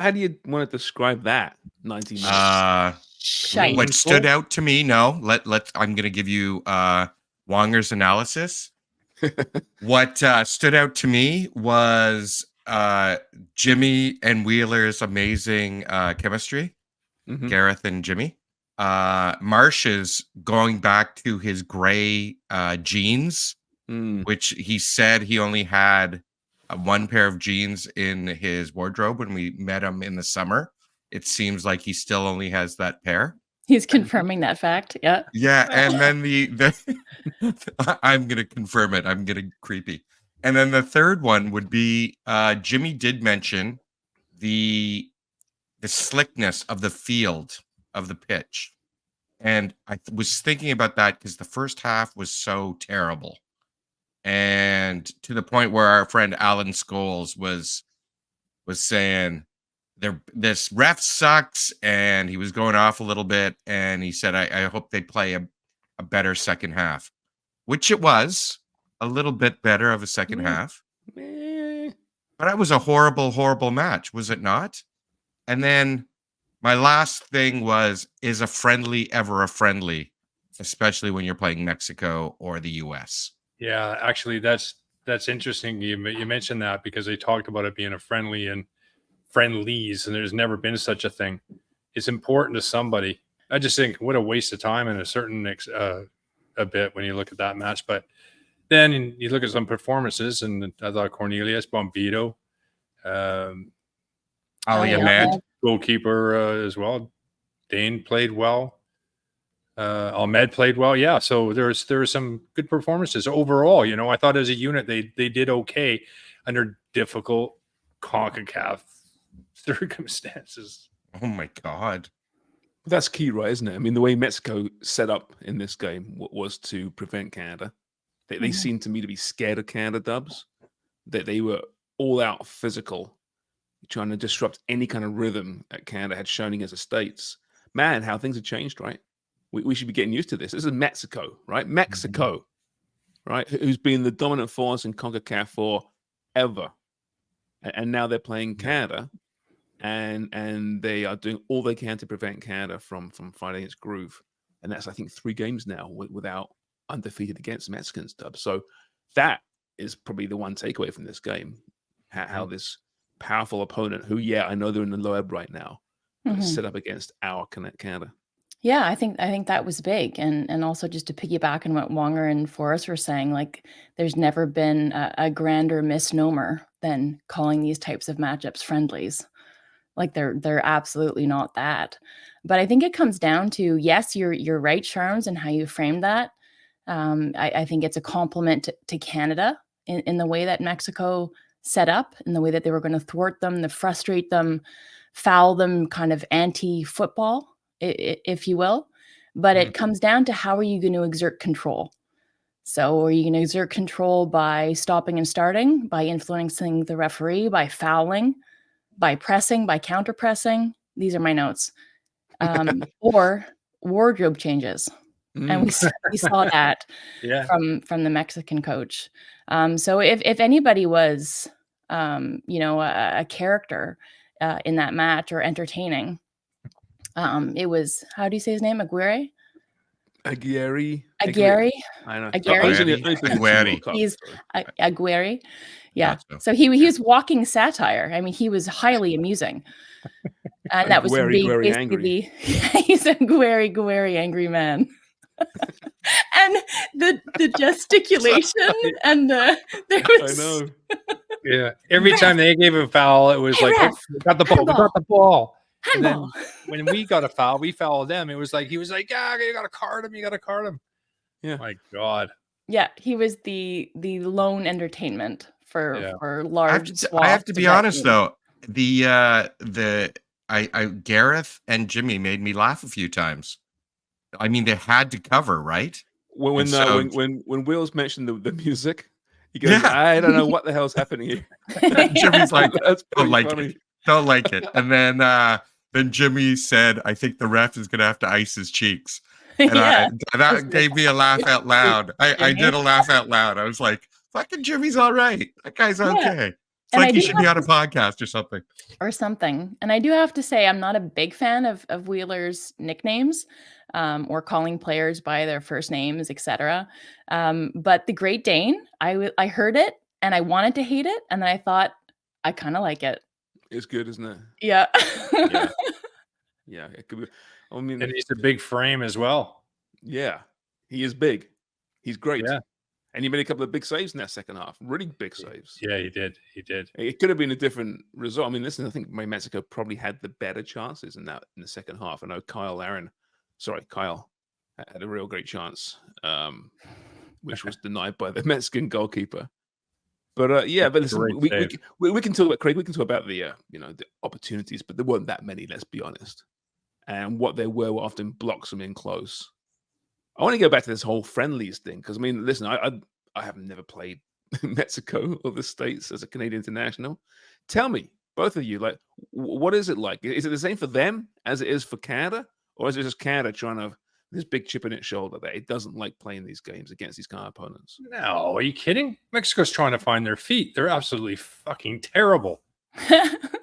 how do you want to describe that 90 minutes? What stood out to me? No, I'm going to give you Wonger's analysis. What stood out to me was Jimmy and Wheeler's amazing chemistry. Gareth and Jimmy. Marsh is going back to his gray jeans, which he said he only had one pair of jeans in his wardrobe when we met him in the summer. It seems like he still only has that pair. He's confirming that fact. Yeah. Yeah. And then I'm going to confirm it. I'm getting creepy. And then the third one would be Jimmy did mention the slickness of the field, of the pitch. And I was thinking about that because the first half was so terrible. And to the point where our friend Alan Scholes was saying, this ref sucks, and he was going off a little bit, and he said, I hope they play a better second half, which it was a little bit better of a second half. But it was a horrible, horrible match, was it not? And then my last thing was, is a friendly ever a friendly, especially when you're playing Mexico or the US? Yeah, actually, that's interesting. You mentioned that because they talked about it being a friendly and friendlies, and there's never been such a thing. It's important to somebody. I just think what a waste of time in a certain a bit when you look at that match. But then you look at some performances, and I thought Cornelius, Bombito, Ali Ahmed, goalkeeper as well. Dane played well. Ahmed played well. Yeah, so there were some good performances overall. You know, I thought as a unit they did okay under difficult CONCACAF circumstances. Oh my God. That's key, right, isn't it? I mean, the way Mexico set up in this game was to prevent Canada. They seemed to me to be scared of Canada dubs, that they were all out physical, trying to disrupt any kind of rhythm that Canada had shown against the States. Man, how things have changed, right? We should be getting used to this. This is Mexico, right? Mexico, right? Who's been the dominant force in CONCACAF forever. And now they're playing Canada, and they are doing all they can to prevent Canada from fighting its groove. And that's, I think, 3 games now without undefeated against Mexicans dub. So that is probably the one takeaway from this game, how this powerful opponent, who, I know they're in the low ebb right now, set up against our Canada. Yeah, I think that was big. And also just to piggyback on what Wonger and Forrest were saying, like there's never been a grander misnomer than calling these types of matchups friendlies. Like they're absolutely not that. But I think it comes down to, yes, you're right, Sharms, and how you framed that. I think it's a compliment to Canada in the way that Mexico set up, in the way that they were going to thwart them, to frustrate them, foul them, kind of anti-football, if you will. But it comes down to, how are you going to exert control? So are you going to exert control by stopping and starting, by influencing the referee, by fouling, by pressing, by counter-pressing? These are my notes. Or wardrobe changes. And we saw that from the Mexican coach. So if anybody was, a character in that match or entertaining, it was, how do you say his name? Aguirre? Aguirre. I know. Aguirre. He's Aguirre. Yeah. Gotcha. So he was walking satire. I mean, he was highly amusing. And that was basically angry. He's a Aguirre angry man. And the gesticulation and there was. I know. Yeah. Every time they gave a foul, it was like, oh, we got the ball. We got the ball. And then when we got a foul, we fouled them. It was like, he was like, yeah, you got to card him. You got to card him. Yeah. My God. Yeah. He was the lone entertainment for large swaths. I have to be honest, though. Gareth and Jimmy made me laugh a few times. I mean, they had to cover, right? When Wills mentioned the music, he goes, I don't know what the hell's happening here. Jimmy's like, don't like it. And then Jimmy said, I think the ref is going to have to ice his cheeks. And that gave me a laugh out loud. I did a laugh out loud. I was like, fucking Jimmy's all right. That guy's okay. It's And I like you do should be on a podcast or something. or something. And I do have to say, I'm not a big fan of Wheeler's nicknames or calling players by their first names, etc. But the Great Dane, I heard it and I wanted to hate it, and then I thought I kind of like it. It's good, isn't it? Yeah. Yeah. Yeah. It could be, I mean, And he's a big frame as well. yeah, he is big. He's great. Yeah. And he made a couple of big saves in that second half. Really big saves. Yeah, he did. He did. It could have been a different result. I mean, listen, I think Mexico probably had the better chances in the second half. I know Kyle had a real great chance, which was denied by the Mexican goalkeeper. But yeah, but listen, we can talk about Craig. We can talk about the the opportunities, but there weren't that many. Let's be honest. And what there were often blocks them in close. I want to go back to this whole friendlies thing because I mean, listen, I have never played Mexico or the States as a Canadian international. Tell me, both of you, like, what is it like? Is it the same for them as it is for Canada, or is it just Canada trying to this big chip in its shoulder that it doesn't like playing these games against these kind of opponents? No, are you kidding? Mexico's trying to find their feet. They're absolutely fucking terrible.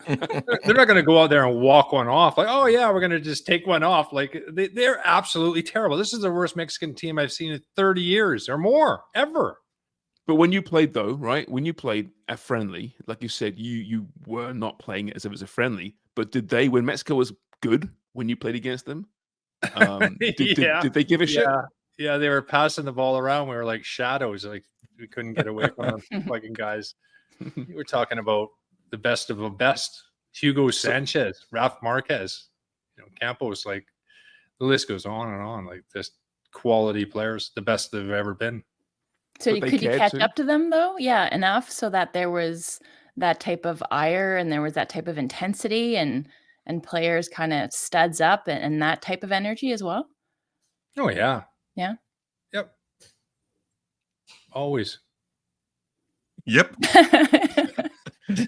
They're not going to go out there and walk one off like, oh yeah, we're going to just take one off. Like they're absolutely terrible. This is the worst Mexican team I've seen in 30 years or more ever. But when you played though, right? When you played a friendly, like you said, you were not playing it as if it was a friendly. But did they, when Mexico was good, when you played against them, did they give a shit? Yeah, they were passing the ball around. We were like shadows. Like we couldn't get away from them fucking guys. You were talking about the best of the best. Hugo Sanchez, Ralph Marquez, Campos, like the list goes on and on. Like just quality players, the best they've ever been. So could you catch up to them though? Yeah, enough so that there was that type of ire and there was that type of intensity and players kind of studs up and that type of energy as well. Oh yeah. Yeah. Yep. Always. Yep.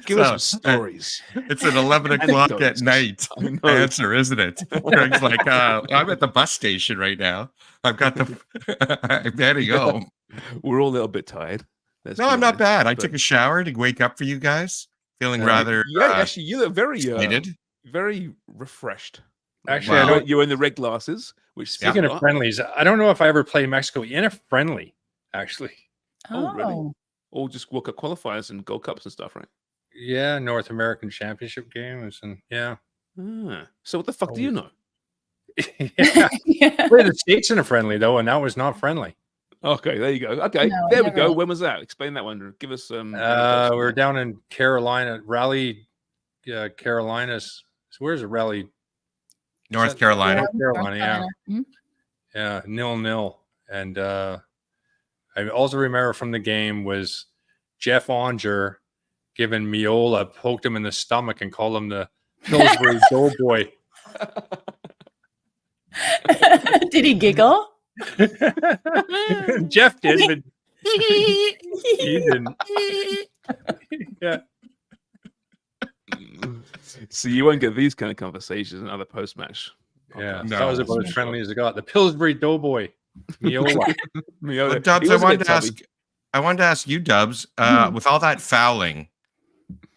Give us some stories. It's at 11 o'clock at night. Answer, isn't it? Craig's like, I'm at the bus station right now. I've got I'm heading home. We're all a little bit tired. No, I'm not bad. I took a shower to wake up for you guys. Feeling rather actually, you look very excited. Very refreshed. Actually, I know you're in the red glasses. Which speaking of friendlies, I don't know if I ever played Mexico in a friendly. Actually. Oh, really? Or just World Cup qualifiers and Gold Cups and stuff, right? Yeah, North American Championship games and yeah. So what the fuck do you know? Yeah. Played the States in a friendly though, and that was not friendly. Okay, there you go. Okay, No, there we go. When was that? Explain that one. Give us some. We were down in Carolina, Carolinas. So where's the rally? North Carolina. North Carolina, yeah. Mm-hmm. Yeah, 0-0. And I also remember from the game was Jeff Onger giving Miola, poked him in the stomach and called him the Pillsbury Doughboy. Did he giggle? Jeff did, but he didn't. Yeah. So you won't get these kind of conversations in other post-match. Yeah, that was about as friendly as it got. The Pillsbury Doughboy, Miola. Well, Dubs, I wanted to ask you, Dubs, with all that fouling,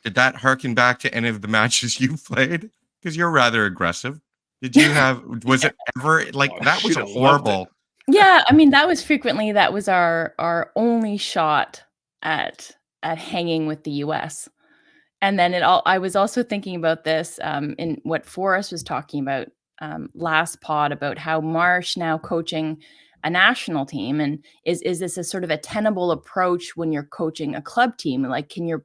did that harken back to any of the matches you played? Because you're rather aggressive. Did you have? Was it ever like that? Was horrible. Yeah, I mean that was our only shot at hanging with the US. And then I was also thinking about this in what Forrest was talking about last pod about how Marsh now coaching a national team, and is this a sort of a tenable approach when you're coaching a club team? Like, can your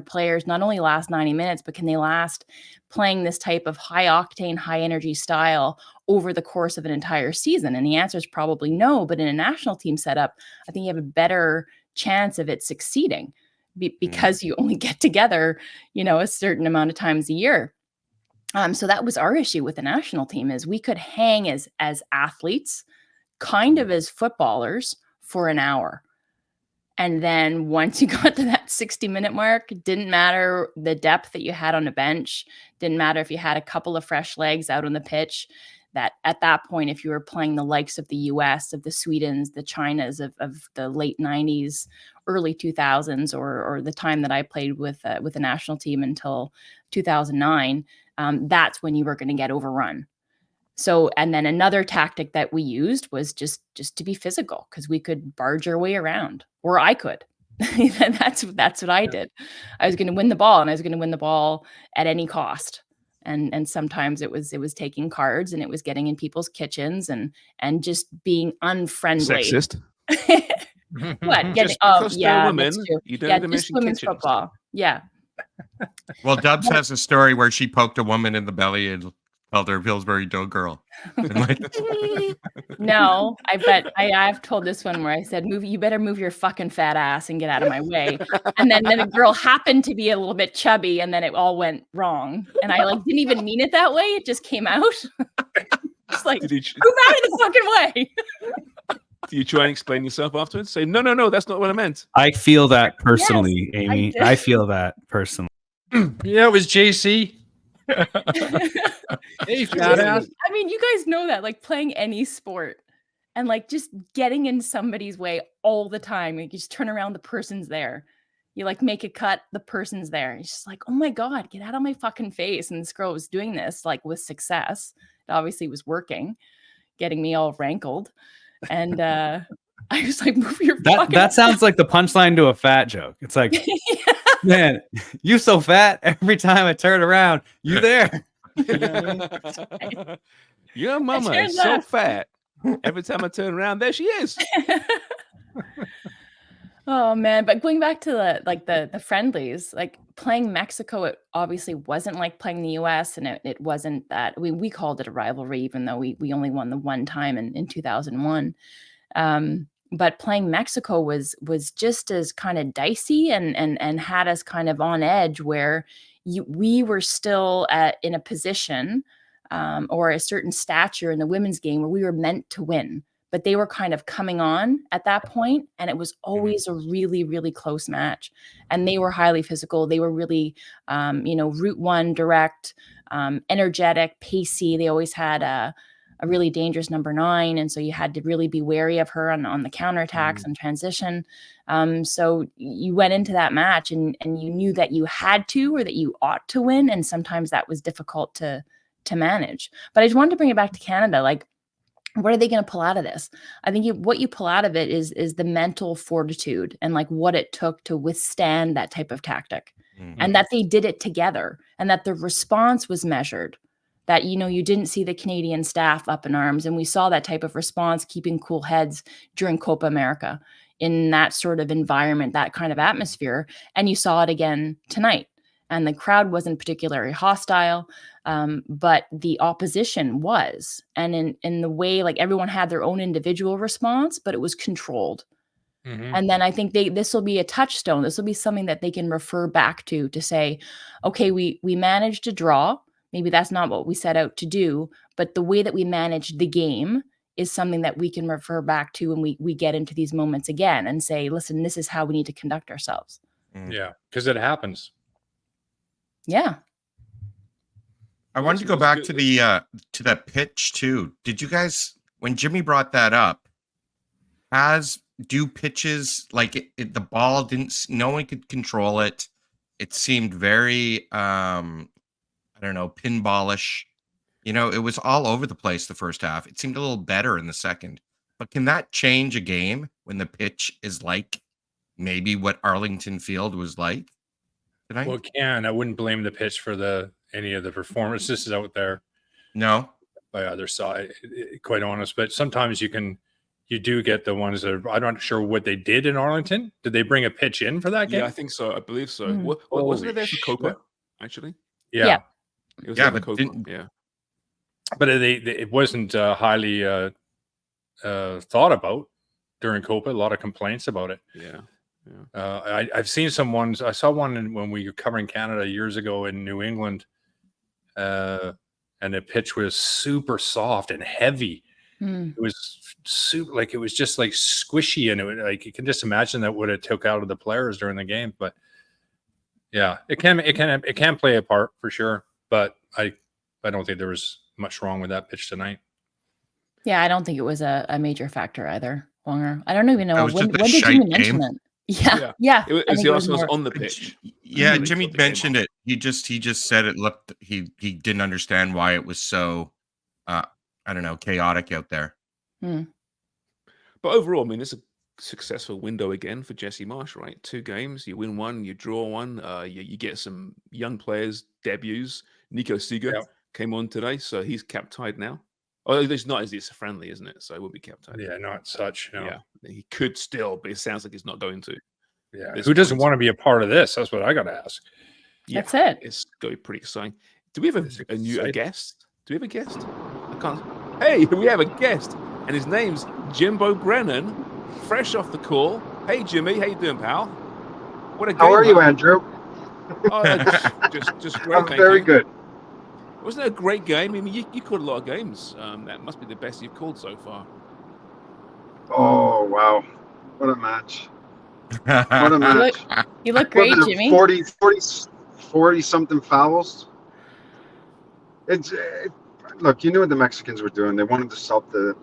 players not only last 90 minutes, but can they last playing this type of high octane, high energy style over the course of an entire season? And the answer is probably no. But in a national team setup, I think you have a better chance of it succeeding because you only get together, a certain amount of times a year. So that was our issue with the national team is we could hang as athletes, kind of as footballers for an hour. And then once you got to that 60-minute mark, it didn't matter the depth that you had on the bench, didn't matter if you had a couple of fresh legs out on the pitch. that at that point, if you were playing the likes of the US, of the Swedens, the Chinas of the late 90s, early 2000s, or the time that I played with the national team until 2009, that's when you were going to get overrun. So, and then another tactic that we used was just to be physical, because we could barge our way around, or I could. That's what I did. I was going to win the ball, and I was going to win the ball at any cost. And sometimes it was taking cards, and it was getting in people's kitchens and just being unfriendly. Sexist. What? Just Oh, because yeah, they're women, that's true. you don't Yeah, need to just mention women's kitchens. football. Yeah. Well, Dubs has a story where she poked a woman in the belly and called her Pillsbury Dough Girl. And like, No, I bet I've told this one where I said, you better move your fucking fat ass and get out of my way. And then the girl happened to be a little bit chubby, and then it all went wrong. And I didn't even mean it that way. It just came out. Just like, Did you, move out of the fucking way. do you try and explain yourself afterwards? Say, no, that's not what I meant. I feel that personally, Amy. did. I feel that personally. Yeah, it was JC. Hey, fat ass. I mean, you guys know that, like, playing any sport and like just getting in somebody's way all the time. Like, you just turn around, the person's there. You like make a cut, the person's there. It's just like, oh my God, get out of my fucking face. And this girl was doing this like with success. It obviously was working, getting me all rankled. And I was like, move your fucking That sounds like the punchline to a fat joke. It's like, man, you so fat. Every time I turn around, you there. Your mama is so fat. Every time I turn around, there she is. Oh man, but going back to the friendlies, like playing Mexico, it obviously wasn't like playing the US, and it wasn't that we called it a rivalry, even though we only won the one time in 2001. But playing Mexico was just as kind of dicey and had us kind of on edge, where we were still in a position or a certain stature in the women's game where we were meant to win. But they were kind of coming on at that point, and it was always a really, really close match. And they were highly physical. They were really, route one, direct, energetic, pacey. They always had a really dangerous number 9, and so you had to really be wary of her on the counterattacks and transition. So you went into that match, and you knew that you had to, or that you ought to win, and sometimes that was difficult to manage. But I just wanted to bring it back to Canada, like, what are they going to pull out of this? I think what you pull out of it is the mental fortitude and like what it took to withstand that type of tactic, and that they did it together, and that the response was measured, that, you didn't see the Canadian staff up in arms. And we saw that type of response, keeping cool heads during Copa America in that sort of environment, that kind of atmosphere. And you saw it again tonight. And the crowd wasn't particularly hostile, but the opposition was. And in the way, like, everyone had their own individual response, but it was controlled. And then I think this will be a touchstone. This will be something that they can refer back to say, okay, we managed to draw. Maybe that's not what we set out to do, but the way that we managed the game is something that we can refer back to when we get into these moments again and say, listen, this is how we need to conduct ourselves. Yeah, because it happens. Yeah. I wanted to go back to to that pitch too. Did you guys, when Jimmy brought that up, do pitches like the ball no one could control it. It seemed very, I don't know, pinballish. It was all over the place the first half. It seemed a little better in the second. But can that change a game when the pitch is like maybe what Arlington Field was like tonight? Well, I wouldn't blame the pitch for any of the performances out there. No. By other side, quite honest. But sometimes you do get the ones that I'm not sure what they did in Arlington. Did they bring a pitch in for that game? Yeah, I think so. I believe so. Wasn't it there for Copa, actually? Yeah. It was Yeah, there but for Copa. Yeah. But it wasn't highly thought about during Copa. A lot of complaints about it. Yeah. I've seen some ones. I saw one when we were covering Canada years ago in New England, and the pitch was super soft and heavy. It was super, like, it was just like squishy, and you can just imagine that what it took out of the players during the game. But yeah, it can play a part for sure. But I don't think there was much wrong with that pitch tonight. Yeah, I don't think it was a major factor either, Wonger. I don't even That know was when just a did shite Jimmy mention game. it? Yeah. It was, I think the it was Arsenal was more. on the pitch. Yeah, Really Jimmy took the game mentioned off. it. He just said it looked he didn't understand why it was so I don't know, chaotic out there. Hmm. But overall, I mean, it's a successful window again for Jesse Marsh, right? 2 games, you win 1, you draw 1. You get some young players debuts. Nico Seeger Yeah. came on today, so he's cap tied now. Oh, it's not as it's friendly, isn't it? So it will be cap tied. Yeah, not such. No. Yeah, he could still, but it sounds like he's not going to. Yeah. This Who doesn't point. want to be a part of this? That's what I got to ask. Yeah, That's it. it's going to be pretty exciting. Do we have It's a exciting. guest? Do we have a guest? I can't. Hey, we have a guest, and his name's Jimbo Brennan, fresh off the call. Hey, Jimmy, how you doing, pal? What a game! How are you, huh? Andrew? Oh, just great. I'm thank very you. good. Wasn't it a great game? I mean, you called a lot of games. That must be the best you've called so far. Oh, wow. What a match. What a match. You look great, What was it, Jimmy. 40 something fouls. Look, you knew what the Mexicans were doing. They wanted to stop the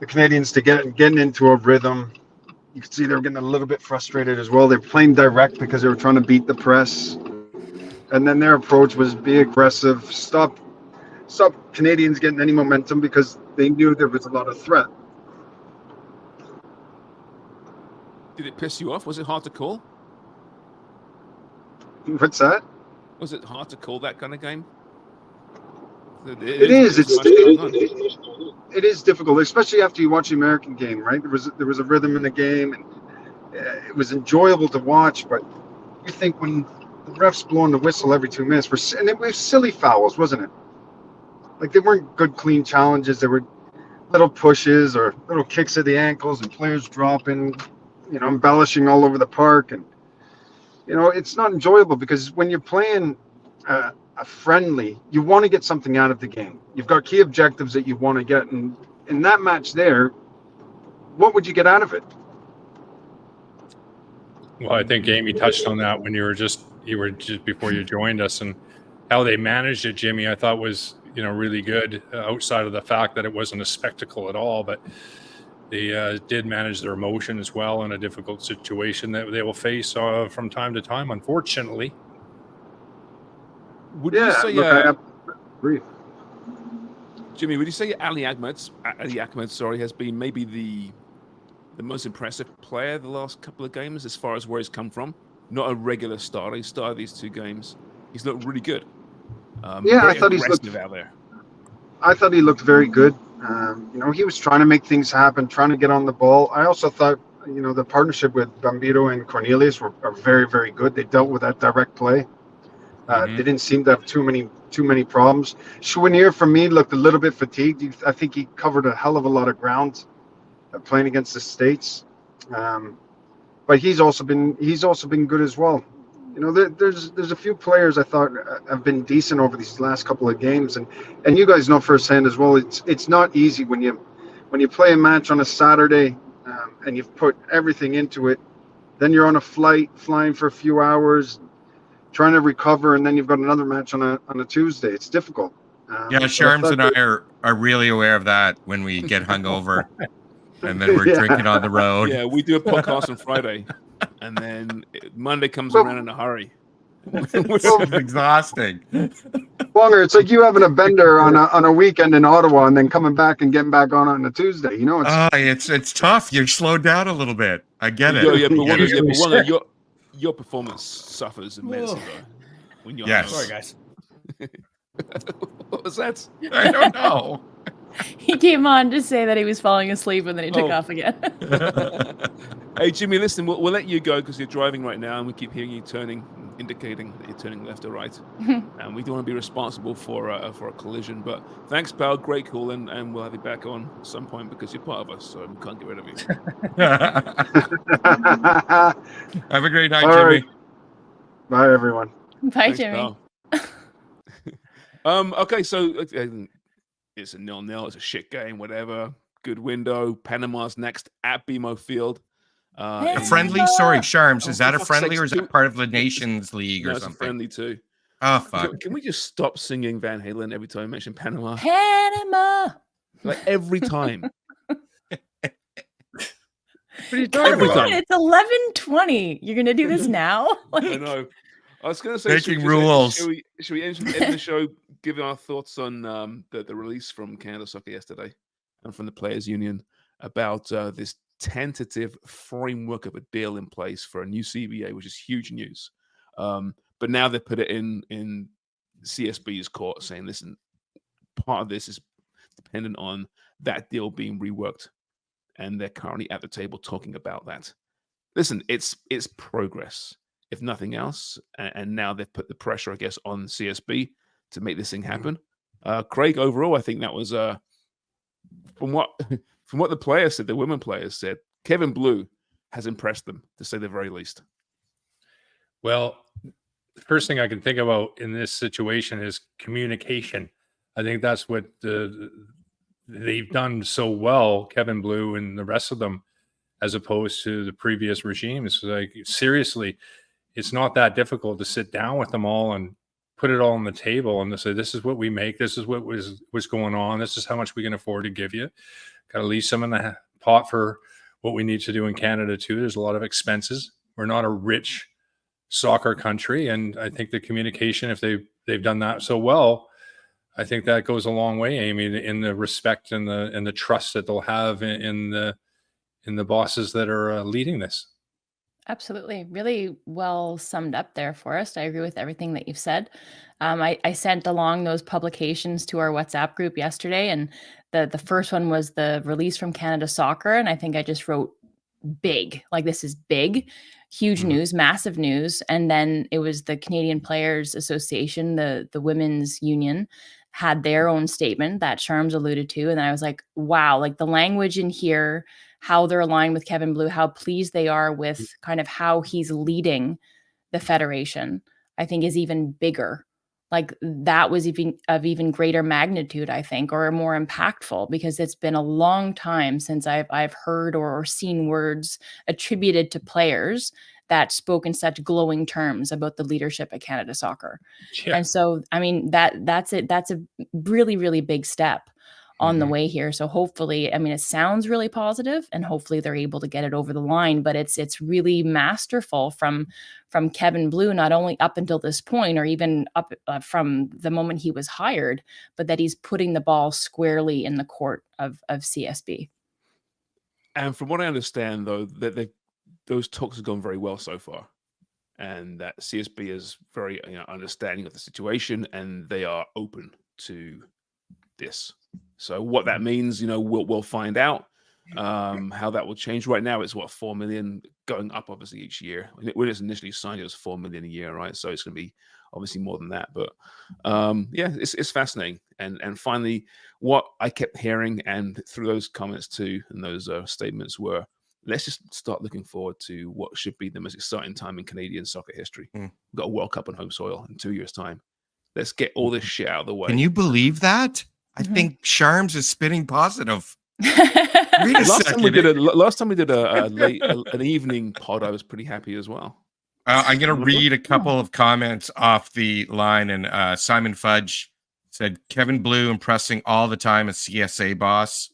Canadians to getting into a rhythm. You could see they were getting a little bit frustrated as well. They were playing direct because they were trying to beat the press. And then their approach was be aggressive, stop Canadians getting any momentum because they knew there was a lot of threat. Did it piss you off? Was it hard to call? What's that? Was it hard to call that kind of game? It is. It's much going on. It is difficult, especially after you watch the American game, right? There was a rhythm in the game, and it was enjoyable to watch. But you think when the refs blowing the whistle every 2 minutes, and it was silly fouls, wasn't it? Like they weren't good, clean challenges. There were little pushes or little kicks at the ankles, and players dropping, embellishing all over the park, and it's not enjoyable because when you're playing a friendly, you want to get something out of the game. You've got key objectives that you want to get, and in that match there, what would you get out of it? Well, I think Amy touched on that when you were just before you joined us, and how they managed it, Jimmy, I thought was really good, outside of the fact that it wasn't a spectacle at all, but they did manage their emotion as well in a difficult situation that they will face from time to time, unfortunately. Would you say, I agree. Jimmy? Would you say Ali Ahmed, has been maybe the most impressive player the last couple of games as far as where he's come from? Not a regular starter. He started these 2 games. He's looked really good. I thought he's looked out there. I thought he looked very good. He was trying to make things happen, trying to get on the ball. I also thought, the partnership with Bambito and Cornelius are very, very good. They dealt with that direct play. They didn't seem to have too many problems. Chouinier, for me, looked a little bit fatigued. I think he covered a hell of a lot of ground playing against the States. But he's also been good as well. There's a few players I thought have been decent over these last couple of games, and you guys know firsthand as well. It's not easy when you play a match on a Saturday and you've put everything into it. Then you're on a flight, flying for a few hours, trying to recover, and then you've got another match on a Tuesday. It's difficult. Yeah, Sharms and I are really aware of that when we get hungover and then we're drinking on the road. Yeah, we do a podcast on Friday, and then Monday comes around in a hurry. It's exhausting. Wonger, it's like you having a bender on a weekend in Ottawa and then coming back and getting back on a Tuesday. It's tough. You're slowed down a little bit. I get it. Yeah, but I get it. Wonger, your performance suffers immensely though. When you're Yes. Sorry, guys. What was that? I don't know. He came on to say that he was falling asleep and then he took off again. Hey, Jimmy, listen, we'll let you go because you're driving right now and we keep hearing you turning, indicating that you're turning left or right. And we don't want to be responsible for a collision. But thanks, pal. Great call. And we'll have you back on at some point because you're part of us. So we can't get rid of you. Have a great night, All Jimmy. right. Bye, everyone. Bye, Thanks, Jimmy. pal. Okay, so it's a 0-0. It's a shit game, whatever. Good window. Panama's next at BMO Field. A friendly? Sorry, Sharms. Is that a for fuck's friendly sakes, or is that part of the Nations League or No, it's a something? friendly too. Oh, fuck. Can we just stop singing Van Halen every time I mention Panama? Panama. Like every time. What are you Come talking Every on, about? time. it's 11:20. You're gonna do this now? I Like, know. I was going to say, Making rules. Should we end the show giving our thoughts on the release from Canada Soccer yesterday and from the Players Union about this tentative framework of a deal in place for a new CBA, which is huge news. But now they put it in CSB's court, saying, listen, part of this is dependent on that deal being reworked, and they're currently at the table talking about that. Listen, it's progress, if nothing else, and now they've put the pressure, I guess, on CSB to make this thing happen. Craig, overall, I think that was from what the players said, the women players said, Kevin Blue has impressed them, to say the very least. Well, the first thing I can think about in this situation is communication. I think that's what they've done so well, Kevin Blue and the rest of them, as opposed to the previous regimes. Like, seriously, it's not that difficult to sit down with them all and put it all on the table and to say, this is what we make, this is what was going on, this is how much we can afford to give you. Got to leave some in the pot for what we need to do in Canada too. There's a lot of expenses. We're not a rich soccer country, and I think the communication, if they've done that so well, I think that goes a long way, Amy, in the respect and the trust that they'll have in the bosses that are leading this. absolutely. Really well summed up there, Forrest. I agree with everything that you've said. I sent along those publications to our WhatsApp group yesterday, and the first one was the release from Canada Soccer, and I think I just wrote big, like this is big, huge news, massive news. And then it was the Canadian Players Association, the women's union, had their own statement that Sharms alluded to, and then I was like, wow, like the language in here, how they're aligned with Kevin Blue, how pleased they are with kind of how he's leading the federation, I think is even bigger. Like that was even greater magnitude, I think, or more impactful, because it's been a long time since I've heard or seen words attributed to players that spoke in such glowing terms about the leadership at Canada Soccer. Yeah. And so, I mean, that's it. That's a really, really big step on the way here. So hopefully, I mean, it sounds really positive, and hopefully they're able to get it over the line, but it's really masterful from Kevin Blue, not only up until this point, or even up from the moment he was hired, but that he's putting the ball squarely in the court of CSB. And from what I understand, though, that those talks have gone very well so far, and that CSB is very understanding of the situation, and they are open to this. So what that means, we'll find out how that will change. Right now, it's 4 million, going up obviously each year. When it was initially signed, it was 4 million a year, right? So it's going to be obviously more than that. But yeah, it's fascinating. And finally, what I kept hearing, and through those comments too, and those statements, were, let's just start looking forward to what should be the most exciting time in Canadian soccer history. We've got a World Cup on home soil in 2 years' time. Let's get all this shit out of the way. Can you believe that? I think Sharms is spinning positive. Last time we did an evening pod, I was pretty happy as well. I'm going to read a couple of comments off the line, and Simon Fudge said, Kevin Blue impressing all the time as CSA boss.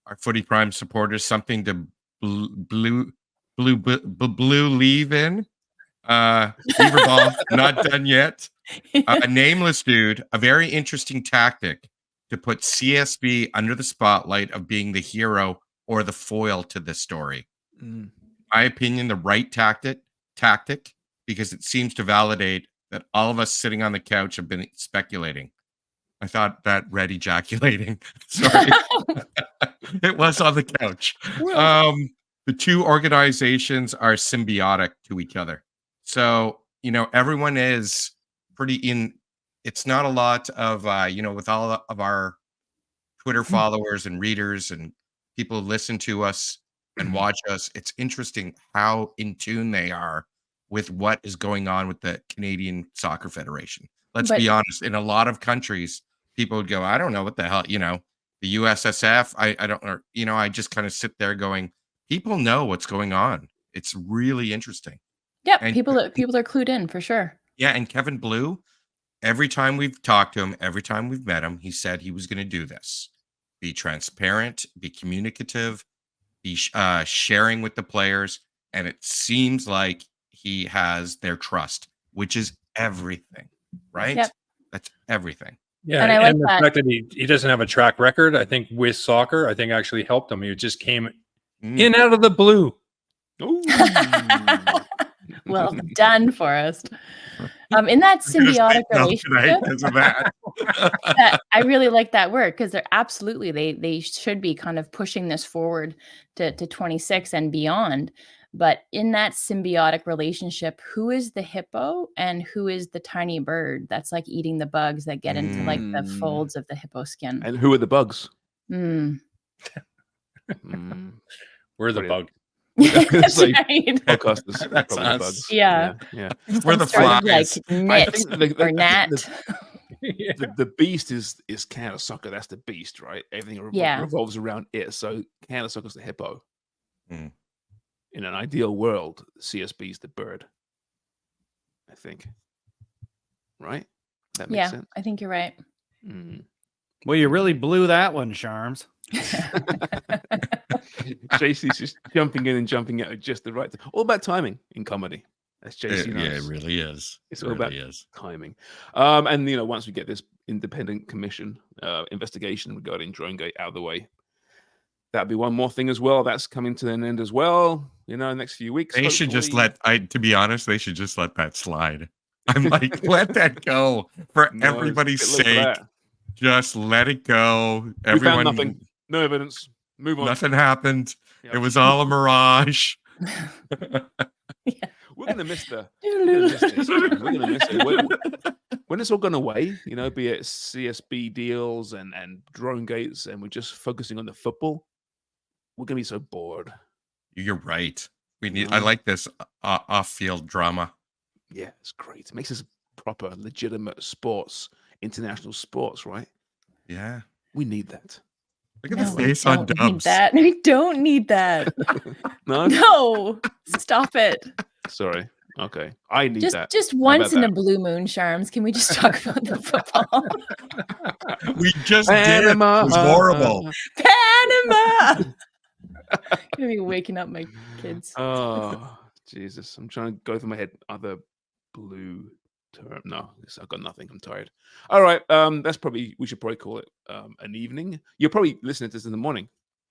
Our Footy Prime supporters, something to blue leave in. Beaver ball, not done yet. A nameless dude, a very interesting tactic to put CSB under the spotlight of being the hero or the foil to this story. My opinion, the right tactic, because it seems to validate that all of us sitting on the couch have been speculating. I thought that read ejaculating. Sorry. It was on the couch. The two organizations are symbiotic to each other. So, everyone is pretty in. It's not a lot of, with all of our Twitter followers and readers and people who listen to us and watch us, it's interesting how in tune they are with what is going on with the Canadian Soccer Federation. Let's be honest. In a lot of countries, people would go, I don't know what the hell, the USSF. I don't know. I just kind of sit there going, people know what's going on. It's really interesting. Yeah, people are clued in for sure. Yeah, and Kevin Blue, every time we've talked to him, every time we've met him, he said he was going to do this. Be transparent, be communicative, be sharing with the players. And it seems like he has their trust, which is everything, right? Yep. That's everything. Yeah, And I and, like the that. fact that he doesn't have a track record, I think with soccer, I think actually helped him. He just came in out of the blue. Ooh. Well done, Forrest. In that symbiotic relationship, Because of that. I really like that word because they're absolutely they should be kind of pushing this forward to 26 and beyond. But in that symbiotic relationship, who is the hippo and who is the tiny bird that's like eating the bugs that get into like the folds of the hippo skin? And who are the bugs? Mm. We're the bug. That's like right. podcasters, That's probably us. bugs. Yeah. Yeah. We're the Some sort of, flies. like knit or gnat. The beast is Canada Soccer. That's the beast, right? Everything Yeah. revolves around it. So Canada Soccer's the hippo. Mm. In an ideal world, CSB is the bird. I think. Right? That makes Yeah, sense. I think you're right. Mm. Well, you really blew that one, Sharms. JC's just jumping in and jumping out at just the right time. All about timing in comedy. That's JC. Yeah, it really is. It's It all about really is. timing. And once we get this independent commission investigation regarding DroneGate out of the way, that'd be one more thing as well. That's coming to an end as well. Next few weeks. They should just hopefully. to be honest, they should just let that slide. I'm like, let that go for No, everybody's look for sake. that. Just let it go. We found nothing. No evidence. Move on. Nothing happened. Yep. It was all a mirage. We're gonna miss this. We're gonna miss it. When it's all gone away, be it CSB deals and drone gates, and we're just focusing on the football, we're gonna be so bored. You're right. I like this off-field drama. Yeah, it's great. It makes us proper, legitimate international sports, right? Yeah. We need that. Look at the face on Dubs. We don't need that. No? No. Stop it. Sorry. Okay. I need that. Just once in a blue moon, Sharms. Can we just talk about the football? We just did. It was horrible. Panama. Gonna be waking up my kids. Oh, Jesus. I'm trying to go through my head. Other blue term. No, I've got nothing. I'm tired. All right. We should probably call it an evening. You're probably listening to this in the morning.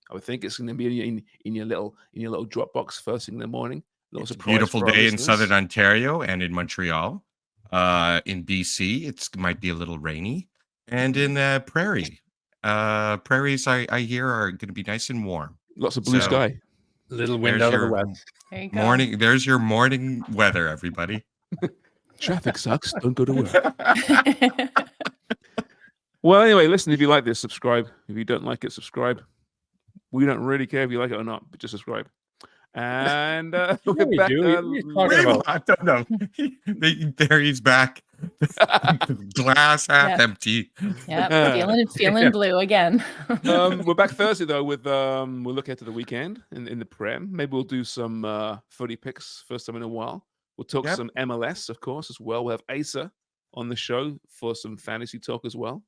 I would think it's going to be in your little Dropbox first thing in the morning. It's a beautiful day in Southern Ontario and in Montreal. In BC, it might be a little rainy, and in prairies, I hear are going to be nice and warm. Lots of blue sky. Little wind out of the west. There you go. There's your morning weather, everybody. Traffic sucks. Don't go to work. Well, anyway, listen, if you like this, subscribe. If you don't like it, subscribe. We don't really care if you like it or not, but just subscribe. And we're back. I don't know. There he's back. Glass half empty. Yeah, feeling blue again. We're back Thursday though with we'll look ahead to the weekend in the Prem. Maybe we'll do some footy picks first time in a while. We'll talk some MLS, of course, as well. We'll have Asa on the show for some fantasy talk as well.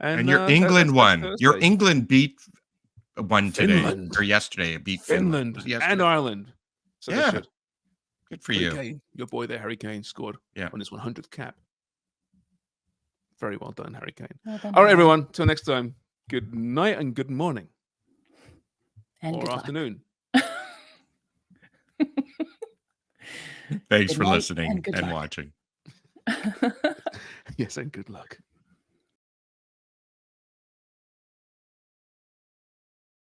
And your England won. Your Thursday. England beat one today Finland. or yesterday. It beat Finland and Ireland. So yeah, good for Harry you. Kane, your boy there, Harry Kane, scored on his 100th cap. Very well done, Harry Kane. Well done, all right, everyone. Till next time. Good night and good morning. And or afternoon. Thanks for listening and watching. Yes, and good luck.